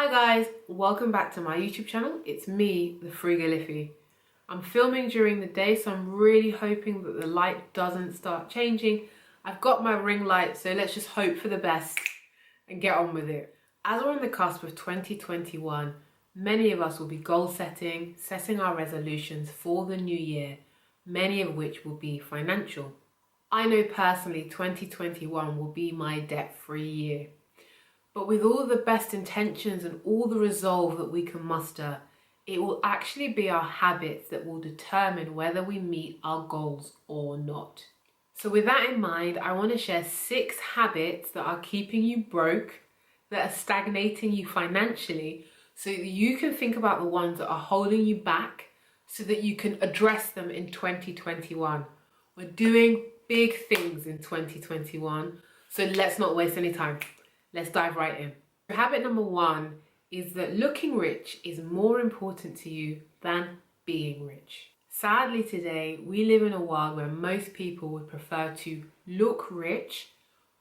Hi guys, welcome back to my YouTube channel. It's me, the Frugal. I'm filming during the day, so I'm really hoping that the light doesn't start changing. I've got my ring light, so let's just hope for the best and get on with it. As we're on the cusp of 2021, many of us will be goal setting our resolutions for the new year, many of which will be financial. I know personally 2021 will be my debt-free year. But with all the best intentions and all the resolve that we can muster, it will actually be our habits that will determine whether we meet our goals or not. So with that in mind, I want to share 6 habits that are keeping you broke, that are stagnating you financially, so that you can think about the ones that are holding you back so that you can address them in 2021. We're doing big things in 2021, so let's not waste any time. Let's dive right in. Habit number 1 is that looking rich is more important to you than being rich. Sadly today, we live in a world where most people would prefer to look rich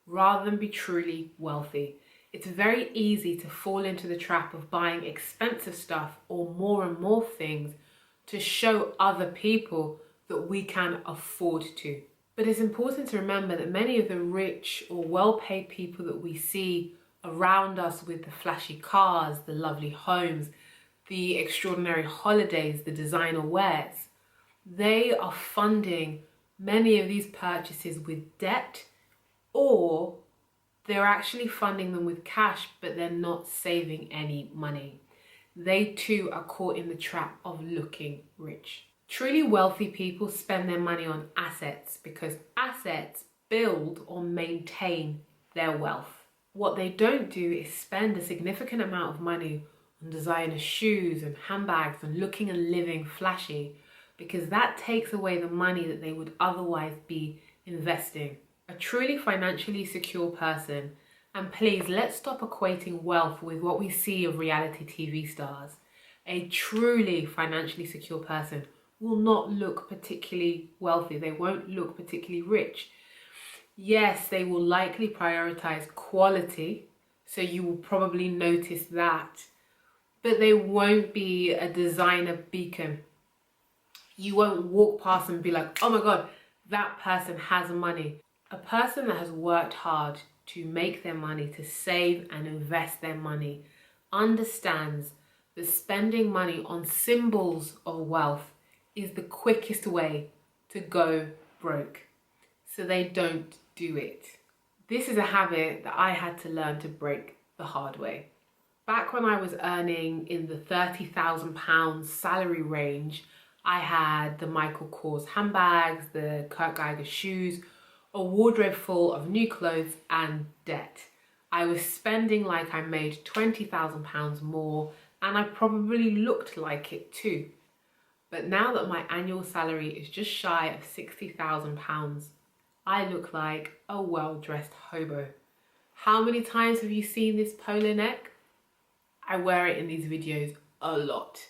rather than be truly wealthy. It's very easy to fall into the trap of buying expensive stuff or more and more things to show other people that we can afford to. But it's important to remember that many of the rich or well-paid people that we see around us with the flashy cars, the lovely homes, the extraordinary holidays, the designer wears, they are funding many of these purchases with debt, or they're actually funding them with cash, but they're not saving any money. They too are caught in the trap of looking rich. Truly wealthy people spend their money on assets because assets build or maintain their wealth. What they don't do is spend a significant amount of money on designer shoes and handbags and looking and living flashy, because that takes away the money that they would otherwise be investing. A truly financially secure person, and please let's stop equating wealth with what we see of reality TV stars. A truly financially secure person will not look particularly wealthy. They won't look particularly rich. Yes, they will likely prioritize quality, so you will probably notice that, but they won't be a designer beacon. You won't walk past and be like, oh my God, that person has money. A person that has worked hard to make their money, to save and invest their money, understands that spending money on symbols of wealth is the quickest way to go broke. So they don't do it. This is a habit that I had to learn to break the hard way. Back when I was earning in the £30,000 salary range, I had the Michael Kors handbags, the Kurt Geiger shoes, a wardrobe full of new clothes and debt. I was spending like I made £20,000 more, and I probably looked like it too. But now that my annual salary is just shy of £60,000, I look like a well-dressed hobo. How many times have you seen this polo neck? I wear it in these videos a lot.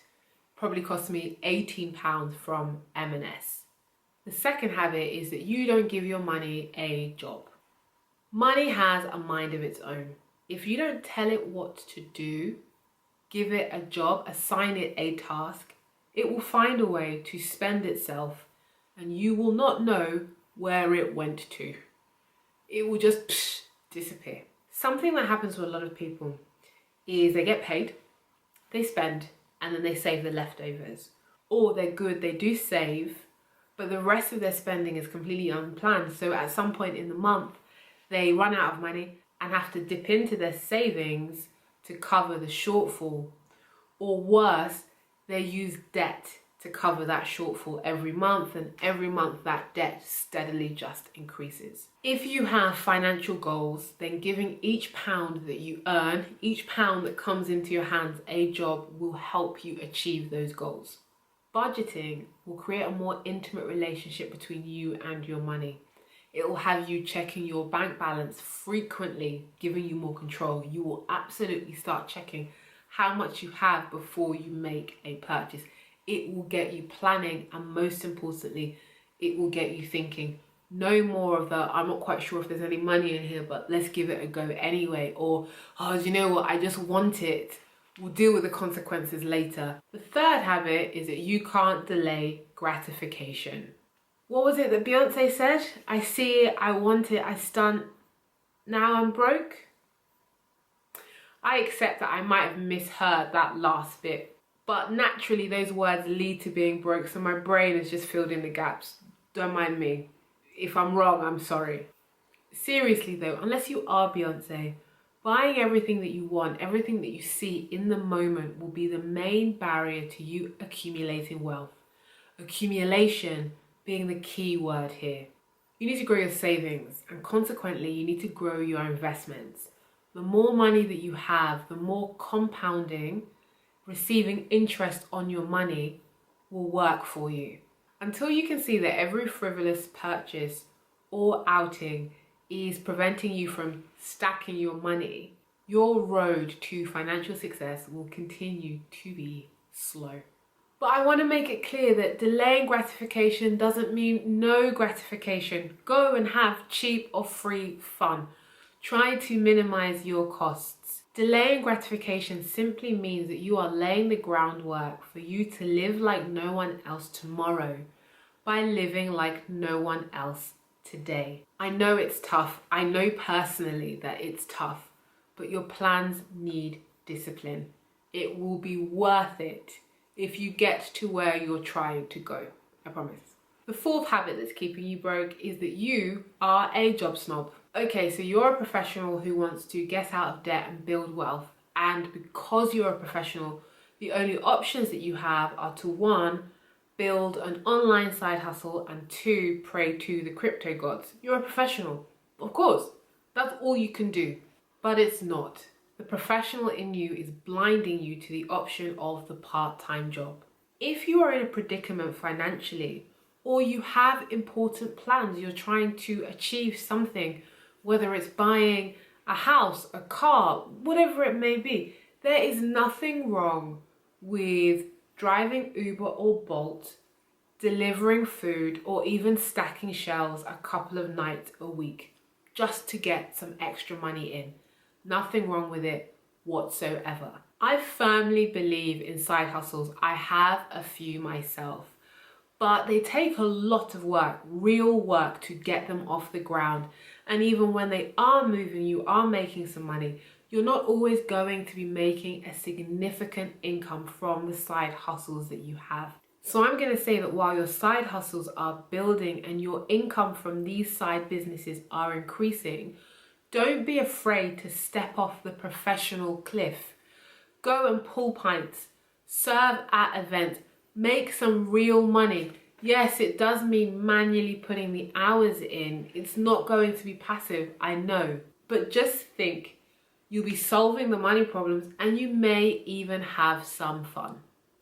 Probably cost me £18 from M&S. The second habit is that you don't give your money a job. Money has a mind of its own. If you don't tell it what to do, give it a job, assign it a task, it will find a way to spend itself, and you will not know where it went to. It will just disappear. Something that happens to a lot of people is they get paid, they spend, and then they save the leftovers. Or they're good, they do save, but the rest of their spending is completely unplanned. So at some point in the month, they run out of money and have to dip into their savings to cover the shortfall. Or worse, they use debt to cover that shortfall every month, and every month that debt steadily just increases. If you have financial goals, then giving each pound that you earn, each pound that comes into your hands, a job will help you achieve those goals. Budgeting will create a more intimate relationship between you and your money. It will have you checking your bank balance frequently, giving you more control. You will absolutely start checking how much you have before you make a purchase. It will get you planning, and most importantly, it will get you thinking. No more of the, I'm not quite sure if there's any money in here, but let's give it a go anyway. Or, oh, do you know what, I just want it. We'll deal with the consequences later. The third habit is that you can't delay gratification. What was it that Beyonce said? I see it, I want it, I stunt, now I'm broke. I accept that I might have misheard that last bit, but naturally those words lead to being broke, so my brain has just filled in the gaps. Don't mind me. If I'm wrong, I'm sorry. Seriously though, unless you are Beyonce, buying everything that you want, everything that you see in the moment will be the main barrier to you accumulating wealth. Accumulation being the key word here. You need to grow your savings, and consequently you need to grow your investments. The more money that you have, the more compounding, receiving interest on your money will work for you. Until you can see that every frivolous purchase or outing is preventing you from stacking your money, your road to financial success will continue to be slow. But I want to make it clear that delaying gratification doesn't mean no gratification. Go and have cheap or free fun. Try to minimize your costs. Delaying gratification simply means that you are laying the groundwork for you to live like no one else tomorrow by living like no one else today. I know it's tough. I know personally that it's tough, but your plans need discipline. It will be worth it if you get to where you're trying to go. I promise. The fourth habit that's keeping you broke is that you are a job snob. Okay, so you're a professional who wants to get out of debt and build wealth. And because you're a professional, the only options that you have are to 1, build an online side hustle, and 2, pray to the crypto gods. You're a professional. Of course, that's all you can do. But it's not. The professional in you is blinding you to the option of the part-time job. If you are in a predicament financially, or you have important plans, you're trying to achieve something, whether it's buying a house, a car, whatever it may be, there is nothing wrong with driving Uber or Bolt, delivering food, or even stacking shelves a couple of nights a week just to get some extra money in. Nothing wrong with it whatsoever. I firmly believe in side hustles. I have a few myself, but they take a lot of work, real work, to get them off the ground. And even when they are moving, you are making some money. You're not always going to be making a significant income from the side hustles that you have. So I'm going to say that while your side hustles are building and your income from these side businesses are increasing, don't be afraid to step off the professional cliff. Go and pull pints, serve at events, make some real money. Yes, it does mean manually putting the hours in. It's not going to be passive, I know. But just think, you'll be solving the money problems and you may even have some fun.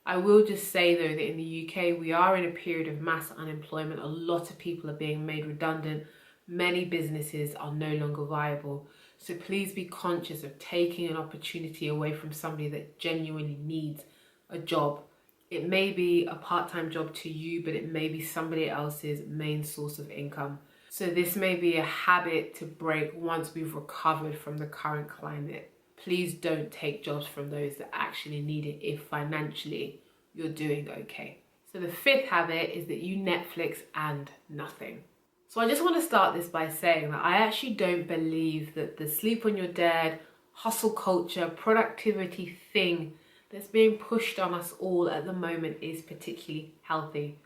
I will just say though that in the UK, we are in a period of mass unemployment. A lot of people are being made redundant. Many businesses are no longer viable. So please be conscious of taking an opportunity away from somebody that genuinely needs a job. It may be a part-time job to you, but it may be somebody else's main source of income. So this may be a habit to break once we've recovered from the current climate. Please don't take jobs from those that actually need it if financially you're doing okay. So the fifth habit is that you Netflix and nothing. So I just want to start this by saying that I actually don't believe that the sleep when you're dead, hustle culture, productivity thing that's being pushed on us all at the moment is particularly healthy.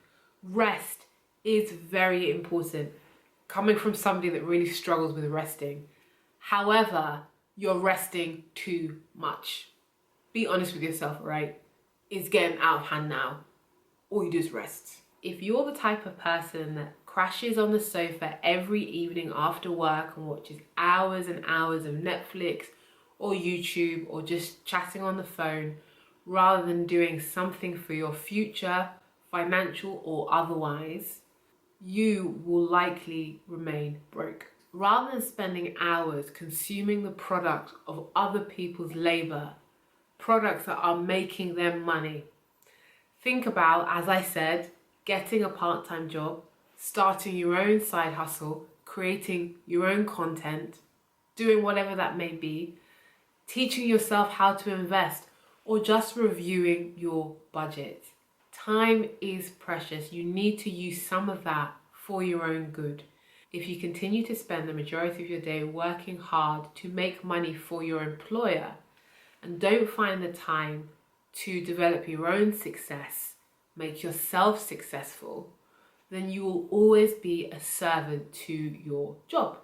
Rest is very important, coming from somebody that really struggles with resting. However, you're resting too much. Be honest with yourself, right? It's getting out of hand now. All you do is rest. If you're the type of person that crashes on the sofa every evening after work and watches hours and hours of Netflix or YouTube or just chatting on the phone rather than doing something for your future, financial or otherwise, you will likely remain broke. Rather than spending hours consuming the product of other people's labor, products that are making them money, think about, as I said, getting a part-time job, starting your own side hustle, creating your own content, doing whatever that may be, teaching yourself how to invest, or just reviewing your budget. Time is precious. You need to use some of that for your own good. If you continue to spend the majority of your day working hard to make money for your employer and don't find the time to develop your own success, make yourself successful, then you will always be a servant to your job.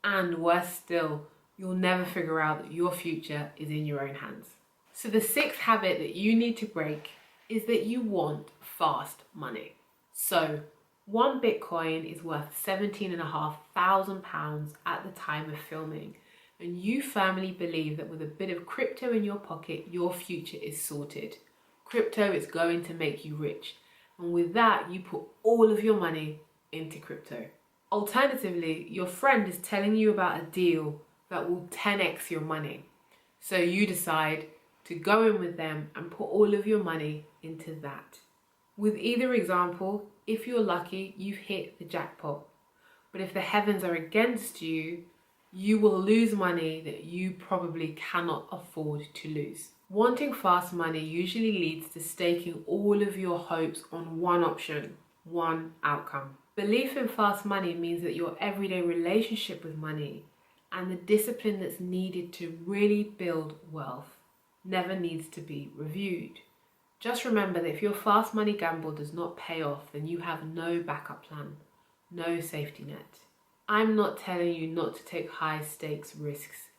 And worse still, you'll never figure out that your future is in your own hands. So the sixth habit that you need to break is that you want fast money. So one Bitcoin is worth £17,500 at the time of filming. And you firmly believe that with a bit of crypto in your pocket, your future is sorted. Crypto is going to make you rich. And with that, you put all of your money into crypto. Alternatively, your friend is telling you about a deal that will 10x your money. So you decide to go in with them and put all of your money into that. With either example, if you're lucky, you've hit the jackpot. But if the heavens are against you, you will lose money that you probably cannot afford to lose. Wanting fast money usually leads to staking all of your hopes on one option, one outcome. Belief in fast money means that your everyday relationship with money and the discipline that's needed to really build wealth never needs to be reviewed. Just remember that if your fast money gamble does not pay off, then you have no backup plan, no safety net. I'm not telling you not to take high stakes risks.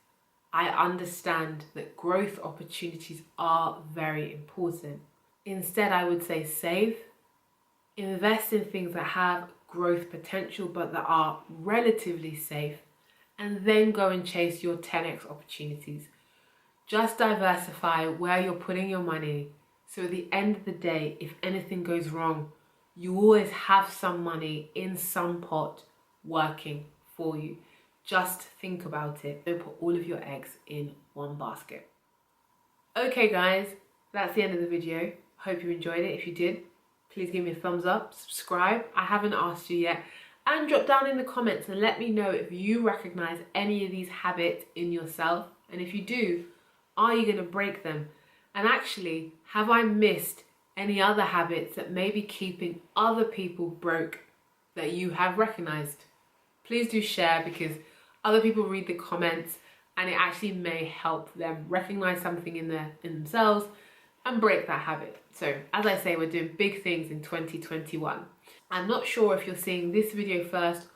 I understand that growth opportunities are very important. Instead, I would say save, invest in things that have growth potential but that are relatively safe, and then go and chase your 10x opportunities. Just diversify where you're putting your money, so at the end of the day, if anything goes wrong, you always have some money in some pot working for you. Just think about it. Don't put all of your eggs in one basket. Okay guys, that's the end of the video. Hope you enjoyed it. If you did, please give me a thumbs up, subscribe. I haven't asked you yet. And drop down in the comments and let me know if you recognize any of these habits in yourself. And if you do, are you going to break them? And actually, have I missed any other habits that may be keeping other people broke that you have recognized? Please do share, because other people read the comments and it actually may help them recognize something in themselves and break that habit. So as I say, we're doing big things in 2021. I'm not sure if you're seeing this video first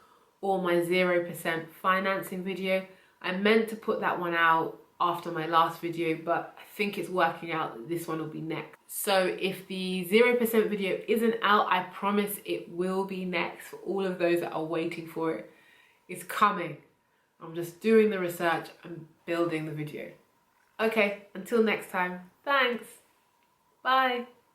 or my 0% financing video. I meant to put that one out after my last video, but I think it's working out that this one will be next. So if the 0% video isn't out, I promise it will be next for all of those that are waiting for it. It's coming. I'm just doing the research and building the video. Okay, until next time, thanks. Bye.